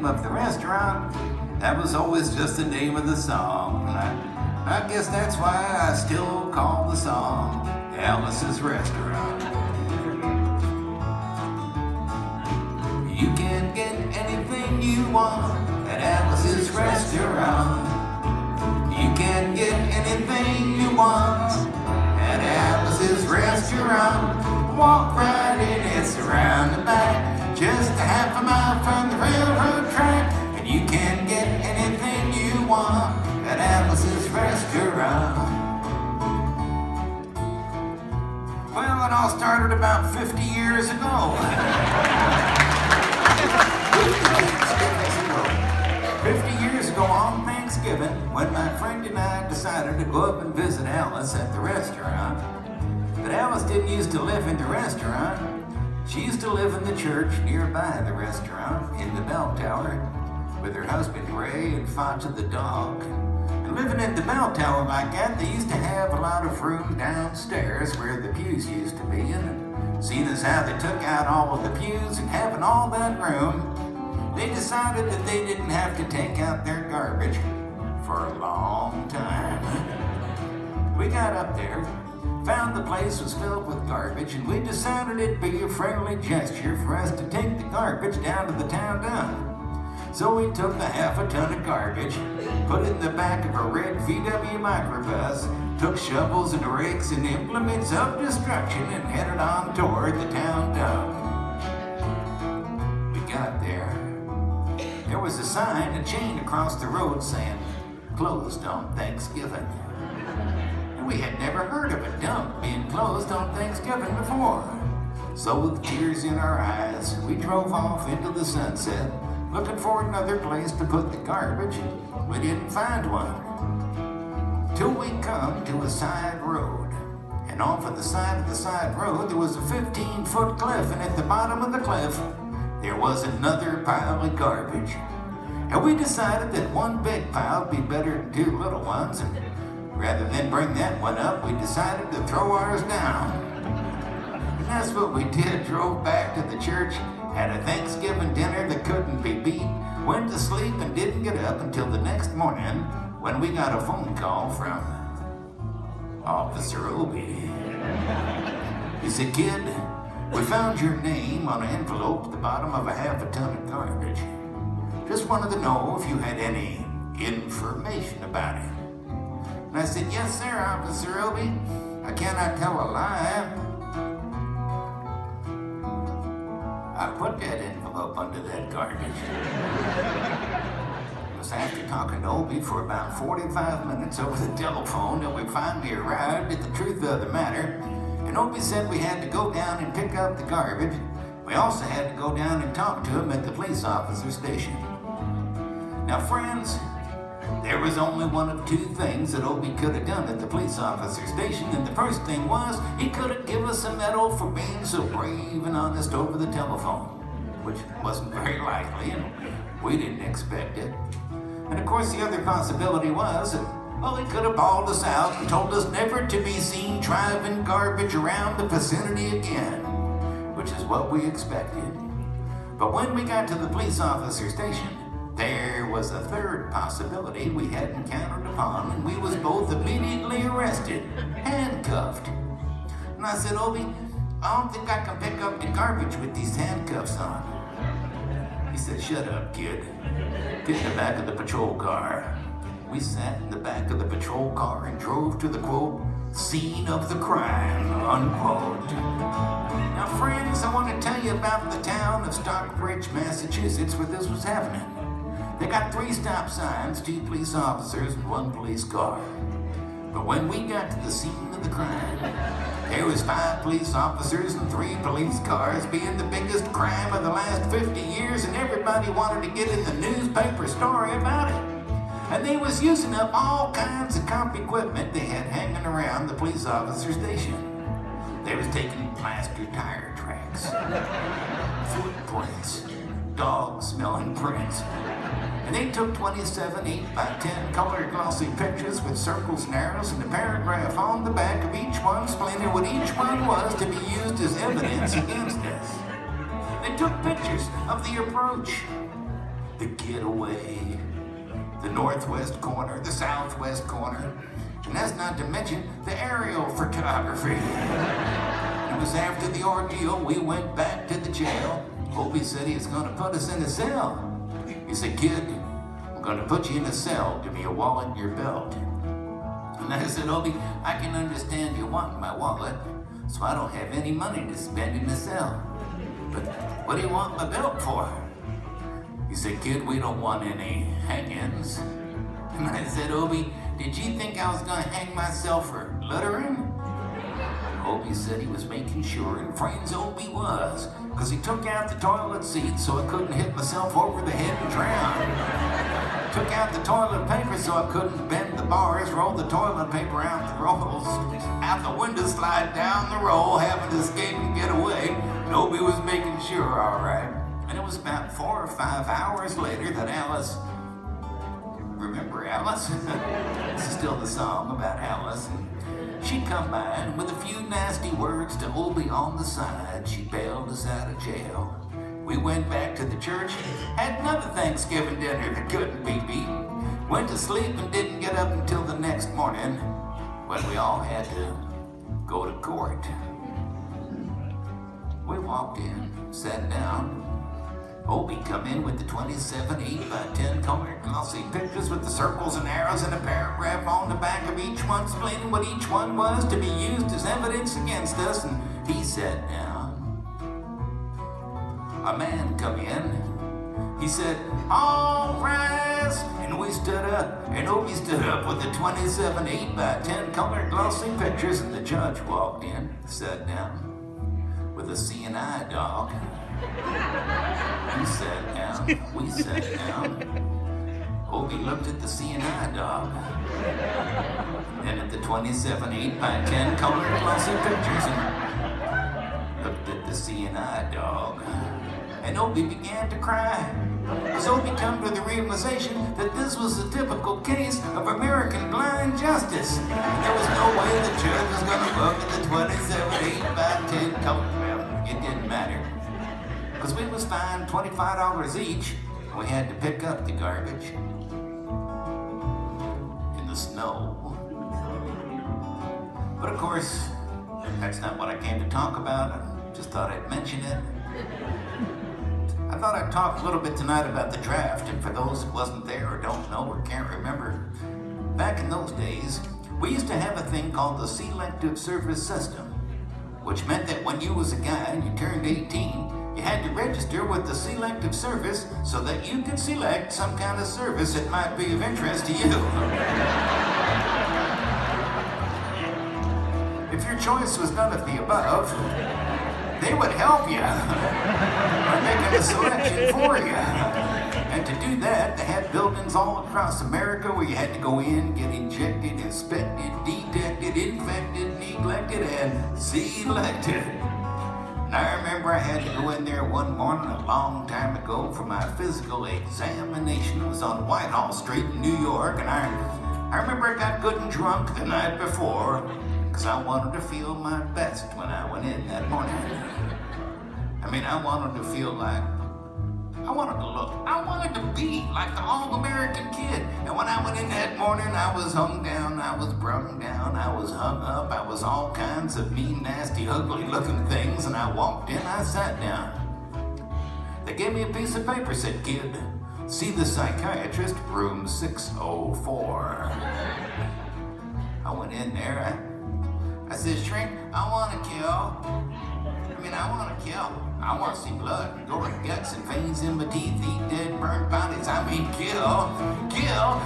name of the restaurant, that was always just the name of the song. And I guess that's why I still call the song Alice's Restaurant. You can get anything you want at Alice's Restaurant. You can get anything you want at Alice's Restaurant. Walk right in, it's around the back, just a half a mile from the railroad track. And you can get anything you want at Alice's Restaurant. Well, it all started about 50 years ago. 50 years ago on Thanksgiving, when my friend and I decided to go up and visit Alice at the restaurant. But Alice didn't used to live in the restaurant. She used to live in the church nearby the restaurant in the bell tower with her husband Ray and Fata the dog. And living in the bell tower like that, they used to have a lot of room downstairs where the pews used to be. And seeing as how they took out all of the pews and having all that room, they decided that they didn't have to take out their garbage for a long time. We got up there, found the place was filled with garbage, and we decided it'd be a friendly gesture for us to take the garbage down to the town dump. So we took a half a ton of garbage, put it in the back of a red VW microbus, took shovels and rakes and implements of destruction, and headed on toward the town dump. We got there. There was a sign, a chain across the road saying, "Closed on Thanksgiving." And we had never heard of a dump being closed on Thanksgiving before. So with tears in our eyes, we drove off into the sunset, looking for another place to put the garbage, and we didn't find one. Till we come to a side road. And off of the side road, there was a 15-foot cliff, and at the bottom of the cliff, there was another pile of garbage. And we decided that one big pile would be better than two little ones, and rather than bring that one up, we decided to throw ours down. And that's what we did, drove back to the church, had a Thanksgiving dinner that couldn't be beat, went to sleep and didn't get up until the next morning when we got a phone call from Officer Obie. He said, "Kid, we found your name on an envelope at the bottom of a half a ton of garbage. Just wanted to know if you had any information about it." And I said, "Yes, sir, Officer Obie. I cannot tell a lie. I put that envelope under that garbage." It was after talking to Obie for about 45 minutes over the telephone that we finally arrived at the truth of the matter. And Obie said we had to go down and pick up the garbage. We also had to go down and talk to him at the police officer station. Now, friends, there was only one of two things that Obie could have done at the police officer station, and the first thing was he could have given us a medal for being so brave and honest over the telephone, which wasn't very likely, and we didn't expect it. And of course, the other possibility was that, well, he could have bawled us out and told us never to be seen driving garbage around the vicinity again, which is what we expected. But when we got to the police officer station, there was a third possibility we hadn't counted upon, and we was both immediately arrested, handcuffed. And I said, "Obie, I don't think I can pick up the garbage with these handcuffs on." He said, "Shut up, kid. Get in the back of the patrol car." We sat in the back of the patrol car and drove to the, quote, "scene of the crime," unquote. Now, friends, I want to tell you about the town of Stockbridge, Massachusetts, where this was happening. They got 3 stop signs, 2 police officers, and 1 police car. But when we got to the scene of the crime, there was 5 police officers and 3 police cars, being the biggest crime of the last 50 years, and everybody wanted to get in the newspaper story about it. And they was using up all kinds of comp equipment they had hanging around the police officer station. They was taking plaster tire tracks, footprints, dog-smelling prints. And they took 27 8x10 color glossy pictures with circles and arrows and a paragraph on the back of each one explaining what each one was to be used as evidence against us. They took pictures of the approach, the getaway, the northwest corner, the southwest corner, and that's not to mention the aerial photography. It was after the ordeal, we went back to the jail. Obie said he was going to put us in a cell. He said, "Kid, I'm going to put you in a cell. Give me a wallet and your belt." And I said, "Obie, I can understand you wanting my wallet, so I don't have any money to spend in the cell. But what do you want my belt for?" He said, "Kid, we don't want any hang-ins." And I said, "Obie, did you think I was going to hang myself for littering?" Obie said he was making sure, and friends Obie was, because he took out the toilet seat so I couldn't hit myself over the head and drown. Took out the toilet paper so I couldn't bend the bars, roll the toilet paper out the rolls, out the window, slide down the roll, having to escape and get away. And Obie was making sure, all right. And it was about 4 or 5 hours later that Alice, remember Alice? This is still the song about Alice. And she'd come by, and with a few nasty words to Obie on the side, she bailed us out of jail. We went back to the church, had another Thanksgiving dinner that couldn't be beat, went to sleep and didn't get up until the next morning when we all had to go to court. We walked in, sat down. Obie come in with the 27 8x10 colored glossy pictures with the circles and arrows and a paragraph on the back of each one explaining what each one was to be used as evidence against us, and he sat down. A man come in. He said, "All rise!" And we stood up, and Obie stood up with the 27 8x10 colored glossy pictures, and the judge walked in, sat down with a CNI dog. He sat down, we sat down. Obie looked at the CNI dog, then at the 27 8x10 colored glossy pictures, and looked at the CNI dog. And Obie began to cry, as Obie come to the realization that this was a typical case of American blind justice. And there was no way the judge was going to look at the 27 8x10 colored. Well, it didn't matter, because we was fined $25 each, and we had to pick up the garbage in the snow. But of course, that's not what I came to talk about. I just thought I'd mention it. I thought I'd talk a little bit tonight about the draft, and for those that wasn't there or don't know or can't remember, back in those days, we used to have a thing called the selective service system, which meant that when you was a guy and you turned 18, you had to register with the selective service so that you could select some kind of service that might be of interest to you. If your choice was none of the above, they would help you by making a selection for you. And to do that, they had buildings all across America where you had to go in, get injected, inspected, detected, infected, neglected, and selected. And I remember I had to go in there one morning a long time ago for my physical examination. It was on Whitehall Street in New York, and I remember I got good and drunk the night before, because I wanted to feel my best when I went in that morning. I mean, I wanted to feel like, I wanted to be like the all-American kid. And when I went in that morning, I was hung down, I was brung down, I was hung up, I was all kinds of mean, nasty, ugly-looking things, and I walked in, I sat down. They gave me a piece of paper, said, "Kid, see the psychiatrist, room 604. I went in there, I said, "Shrink, I want to kill. I want to see blood, gory guts, and veins in my teeth, eat dead, burned bodies. I mean, kill.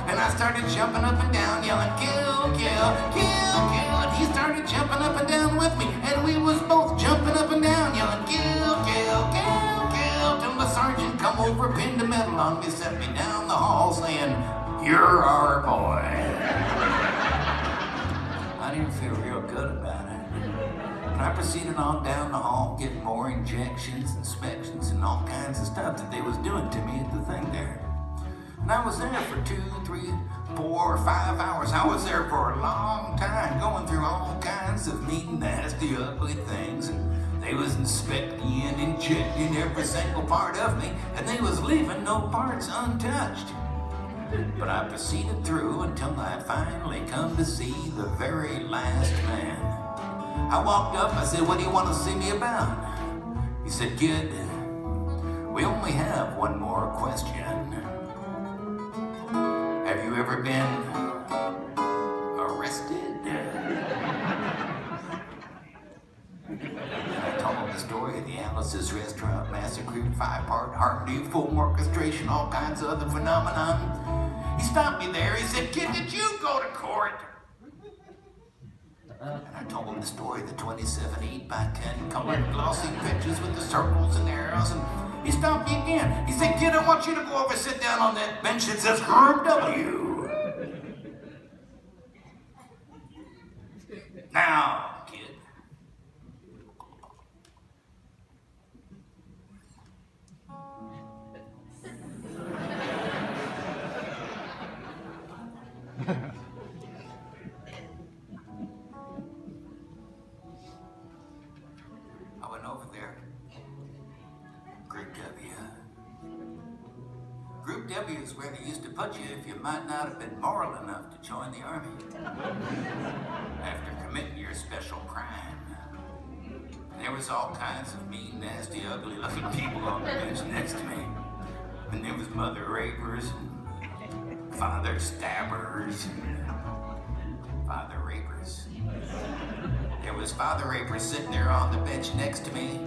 And I started jumping up and down, yelling, kill. And he started jumping up and down with me, and we was both jumping up and down, yelling, kill. Till the sergeant come over, pinned a medal on me, set me down the hall, saying, "You're our boy." I didn't feel real good about it. And I proceeded on down the hall, getting more injections, inspections, and all kinds of stuff that they was doing to me at the thing there. And I was there for 2, 3, 4, 5 hours. I was there for a long time, going through all kinds of mean, nasty, ugly things. And They was inspecting and injecting every single part of me, and they was leaving no parts untouched. But I proceeded through until I finally come to see the very last man. I walked up, I said, "What do you want to see me about?" He said, "Kid, we only have one more question. Have you ever been arrested?" I told him the story of the Alice's Restaurant Massacre, 5-part harmony, full orchestration, all kinds of other phenomenon. He stopped me there. He said, "Kid, did you go to court?" And I told him the story of the 27 8x10 colored glossy pictures with the circles and arrows. And he stopped me again. He said, "Kid, I want you to go over and sit down on that bench that says Group W. Now, kid." I went over there. Group W. Group W is where they used to put you if you might not have been moral enough to join the army after committing your special crime. And there was all kinds of mean, nasty, ugly-looking people on the bench next to me. And there was mother rapers and father stabbers and father rapers. There was father rapers sitting there on the bench next to me.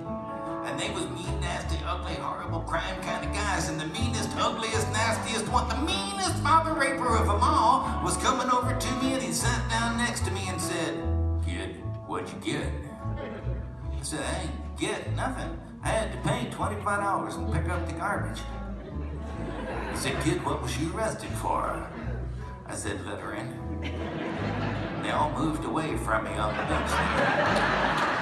And they was mean, nasty, ugly, horrible, crime kind of guys. And the meanest, ugliest, nastiest one, the meanest father raper of them all, was coming over to me, and he sat down next to me and said, "Kid, what'd you get?" I said, "I ain't get nothing. I had to pay $25 and pick up the garbage." He said, "Kid, what was you arrested for?" I said, "Littering." They all moved away from me on the bench,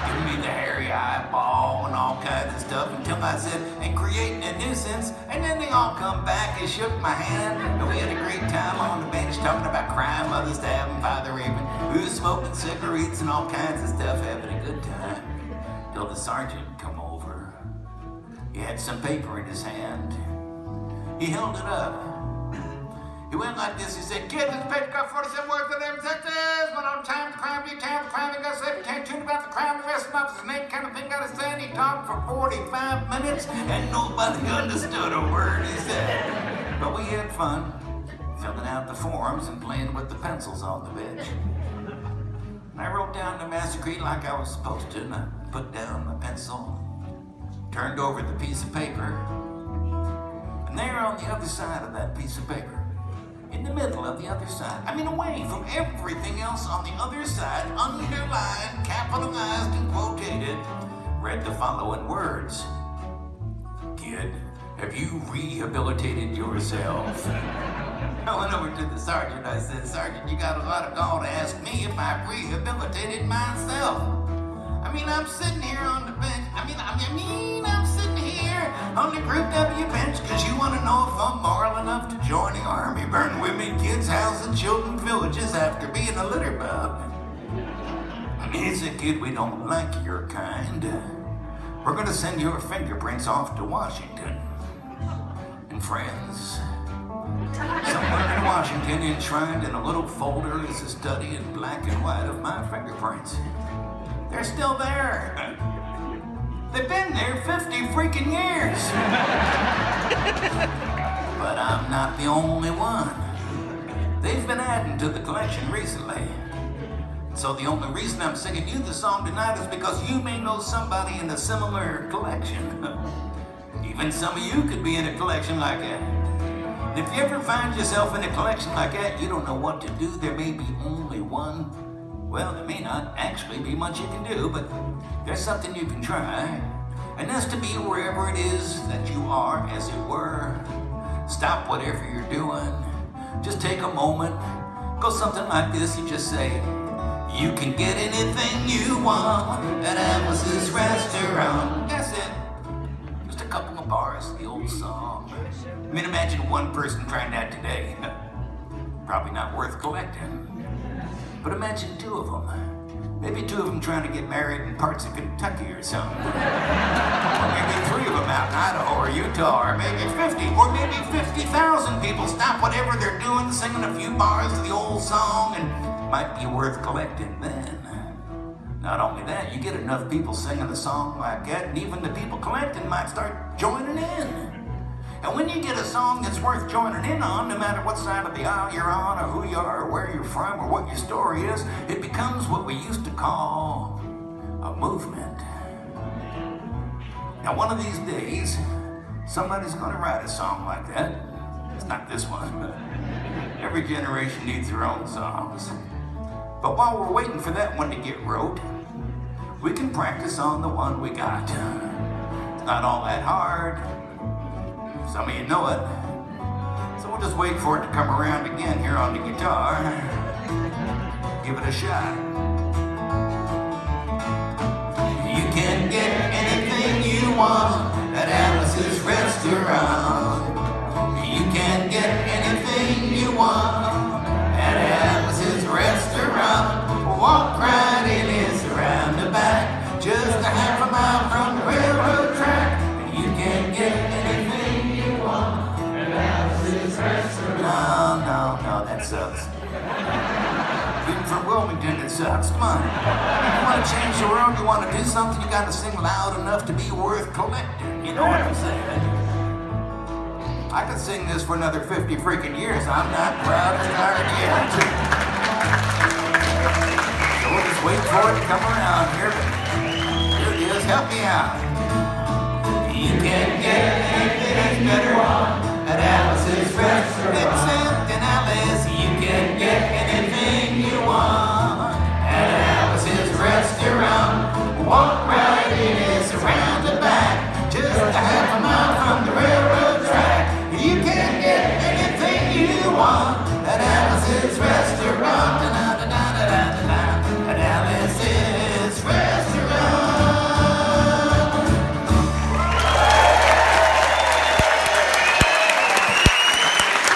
giving me the hairy eyeball and all kinds of stuff until I said, "And creating a nuisance." And then they all come back and shook my hand, and we had a great time on the bench talking about crime, mother stabbing, father raping, we was smoking cigarettes and all kinds of stuff, having a good time. Till the sergeant come over. He had some paper in his hand. He held it up. He went like this. He said, "Kid, this page got 47 words in them sentences. But on time, the crime, detail, the crime, he got said, can't tune about the crime, the rest of his name, kind of thing got to say." And he talked for 45 minutes, and nobody understood a word he said. But we had fun, filling out the forms and playing with the pencils on the bench. And I wrote down the massacre like I was supposed to, and I put down my pencil, turned over the piece of paper, and there on the other side of that piece of paper, in the middle of the other side, I mean away from everything else on the other side, underlined, capitalized, and quoted, read the following words: "Kid, have you rehabilitated yourself?" I went over to the sergeant. I said, "Sergeant, you got a lot of gall to ask me if I've rehabilitated myself. I mean, I'm sitting here on the bench. I'm sitting here on the Group W bench because you want to know if I'm moral enough to join the army, burn women, kids, houses, children, villages after being a litter bug." And he said, "Kid, we don't like your kind. We're going to send your fingerprints off to Washington." And friends, somewhere in Washington, enshrined in a little folder, is a study in black and white of my fingerprints. They're still there. They've been there 50 freaking years. But I'm not the only one. They've been adding to the collection recently. So the only reason I'm singing you the song tonight is because you may know somebody in a similar collection. Even some of you could be in a collection like that. And if you ever find yourself in a collection like that, you don't know what to do. There may be only one. Well, there may not actually be much you can do, but there's something you can try. And that's to be wherever it is that you are, as it were. Stop whatever you're doing. Just take a moment. Go something like this. You just say, "You can get anything you want at Alice's Restaurant." That's it. Just a couple of bars of the old song. I mean, imagine one person trying that today. Probably not worth collecting. But imagine two of them. Maybe 2 of them trying to get married in parts of Kentucky or something. Or maybe 3 of them out in Idaho or Utah, or maybe 50, or maybe 50,000 people stop whatever they're doing, singing a few bars of the old song, and might be worth collecting then. Not only that, you get enough people singing a song like that, and even the people collecting might start joining in. And when you get a song that's worth joining in on, no matter what side of the aisle you're on, or who you are, or where you're from, or what your story is, it becomes what we used to call a movement. Now, one of these days, somebody's going to write a song like that. It's not this one, but every generation needs their own songs. But while we're waiting for that one to get wrote, we can practice on the one we got. It's not all that hard. Some of you know it. So we'll just wait for it to come around again here on the guitar. Give it a shot. You can get anything you want at Alice's restaurant. You can get anything you want at Alice's restaurant. Walk right in, it's around the back, just a half a mile from the railroad track. You can get anything you want at Alice's restaurant. No, that sucks. Even from Wilmington, it sucks. Come on. You want to change the world, you want to do something, you got to sing loud enough to be worth collecting. You know what I'm saying? I could sing this for another 50 freaking years. I'm not proud or tired yet. So we'll just wait for it to come around here. Here it is. Help me out. You can get anything better at Alice's restaurant. Except in Alice, you can get anything you want at Alice's restaurant. Walk right in, it's around the back, just a half a mile from the railroad track. You can get anything you want at Alice's restaurant.